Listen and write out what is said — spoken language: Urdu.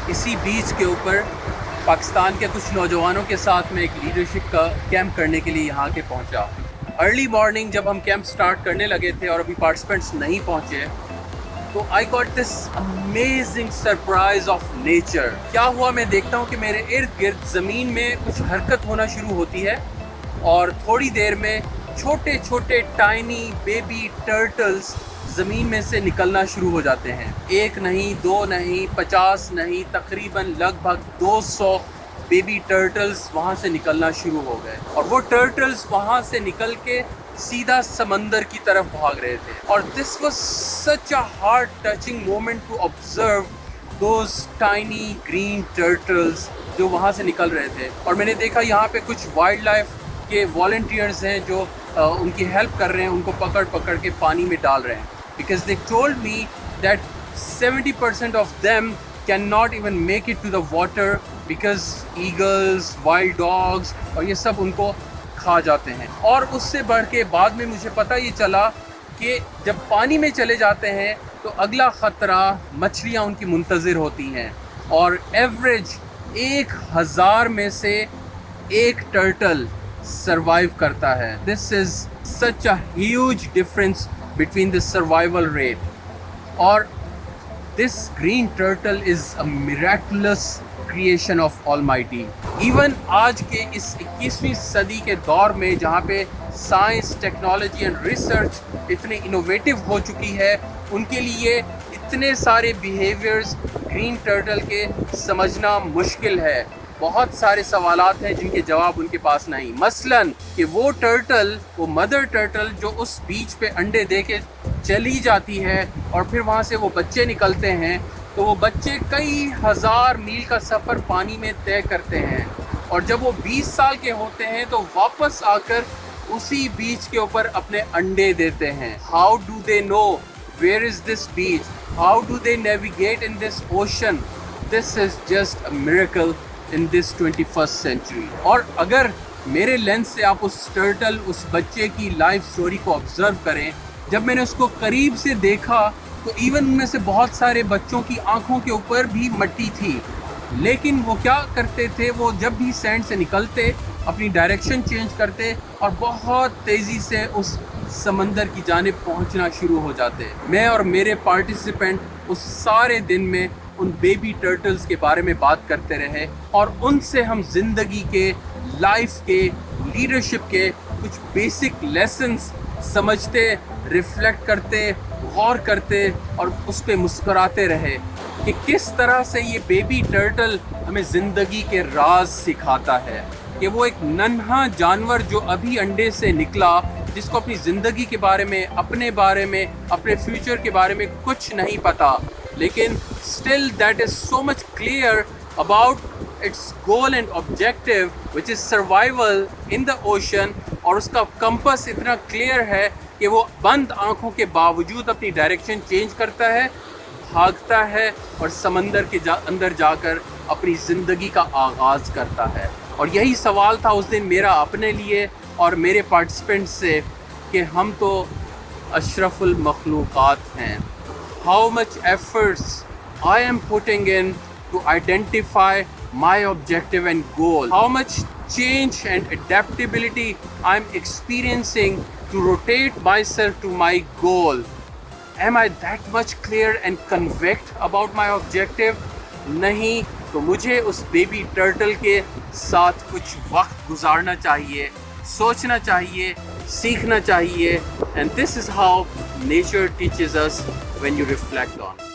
اسی بیچ کے اوپر پاکستان کے کچھ نوجوانوں کے ساتھ میں ایک لیڈرشپ کا کیمپ کرنے کے لیے یہاں کے پہنچا. ارلی مارننگ جب ہم کیمپ سٹارٹ کرنے لگے تھے اور ابھی پارٹیسپینٹس نہیں پہنچے تو I got this amazing surprise of nature. کیا ہوا، میں دیکھتا ہوں کہ میرے ارد گرد زمین میں کچھ حرکت ہونا شروع ہوتی ہے اور تھوڑی دیر میں چھوٹے چھوٹے ٹائنی بیبی ٹرٹلز زمین میں سے نکلنا شروع ہو جاتے ہیں. 1 نہیں 2 نہیں 50 نہیں، تقریباً لگ بھگ 200 بیبی ٹرٹلز وہاں سے نکلنا شروع ہو گئے اور وہ ٹرٹلز وہاں سے نکل کے سیدھا سمندر کی طرف بھاگ رہے تھے. اور this was such a heart touching moment to observe those tiny green turtles جو وہاں سے نکل رہے تھے. اور میں نے دیکھا یہاں پہ کچھ وائلڈ لائف کے والنٹیئرز ہیں جو ان کی ہیلپ کر رہے ہیں، ان کو پکڑ پکڑ کے پانی میں ڈال رہے ہیں. Because they told me that 70% of them can not even make it to the water because eagles, wild dogs اور یہ سب ان کو کھا جاتے ہیں. اور اس سے بڑھ کے بعد میں مجھے پتہ یہ چلا کہ جب پانی میں چلے جاتے ہیں تو اگلا خطرہ مچھلیاں ان کی منتظر ہوتی ہیں اور ایوریج 1000 میں سے ایک ٹرٹل سروائیو کرتا ہے. This is such a huge difference between the survival rate. اور this green turtle is a miraculous creation of almighty. Even آج کے اس 21ویں صدی کے دور میں جہاں پہ سائنس، ٹیکنالوجی اینڈ ریسرچ اتنے انوویٹو ہو چکی ہے، ان کے لیے اتنے سارے بیہیویئرز گرین ٹرٹل کے سمجھنا مشکل ہے. بہت سارے سوالات ہیں جن کے جواب ان کے پاس نہیں. مثلاً کہ وہ ٹرٹل، وہ مدر ٹرٹل جو اس بیچ پہ انڈے دے کے چلی جاتی ہے اور پھر وہاں سے وہ بچے نکلتے ہیں، تو وہ بچے کئی ہزار میل کا سفر پانی میں طے کرتے ہیں اور جب وہ 20 سال کے ہوتے ہیں تو واپس آ کر اسی بیچ کے اوپر اپنے انڈے دیتے ہیں. How do they know where is this beach? How do they navigate in this ocean? This is just a miracle in this 21st century. اور اگر میرے لینس سے آپ اس ٹرٹل، اس بچے کی لائف سٹوری کو آبزرو کریں، جب میں نے اس کو قریب سے دیکھا تو ایون ان میں سے بہت سارے بچوں کی آنکھوں کے اوپر بھی مٹی تھی، لیکن وہ کیا کرتے تھے، وہ جب بھی سینڈ سے نکلتے اپنی ڈائریکشن چینج کرتے اور بہت تیزی سے اس سمندر کی جانب پہنچنا شروع ہو جاتے. میں اور میرے پارٹیسپینٹ اس سارے دن میں ان بیبی ٹرٹلز کے بارے میں بات کرتے رہے اور ان سے ہم زندگی کے، لائف کے، لیڈرشپ کے کچھ بیسک لیسنز سمجھتے، ریفلیکٹ کرتے، غور کرتے اور اس پہ مسکراتے رہے کہ کس طرح سے یہ بیبی ٹرٹل ہمیں زندگی کے راز سکھاتا ہے. کہ وہ ایک ننھا جانور جو ابھی انڈے سے نکلا، جس کو اپنی زندگی کے بارے میں، اپنے بارے میں، اپنے فیوچر کے بارے میں کچھ نہیں پتا، لیکن still that is so much clear about its goal and objective which is survival in the ocean. اور اس کا کمپس اتنا کلیئر ہے کہ وہ بند آنکھوں کے باوجود اپنی ڈائریکشن چینج کرتا ہے، بھاگتا ہے اور سمندر کے اندر جا کر اپنی زندگی کا آغاز کرتا ہے. اور یہی سوال تھا اس دن میرا اپنے لیے اور میرے پارٹیسپینٹ سے کہ ہم تو اشرف المخلوقات ہیں. How much efforts I am putting in to identify my objective and goal. How much change and adaptability I'm experiencing to rotate myself to my goal. Am I that much clear and convict about my objective? نہیں تو مجھے اس بیبی ٹرٹل کے ساتھ کچھ وقت گزارنا چاہیے، سوچنا چاہیے، سیکھنا چاہیے. And this is how nature teaches us when you reflect on.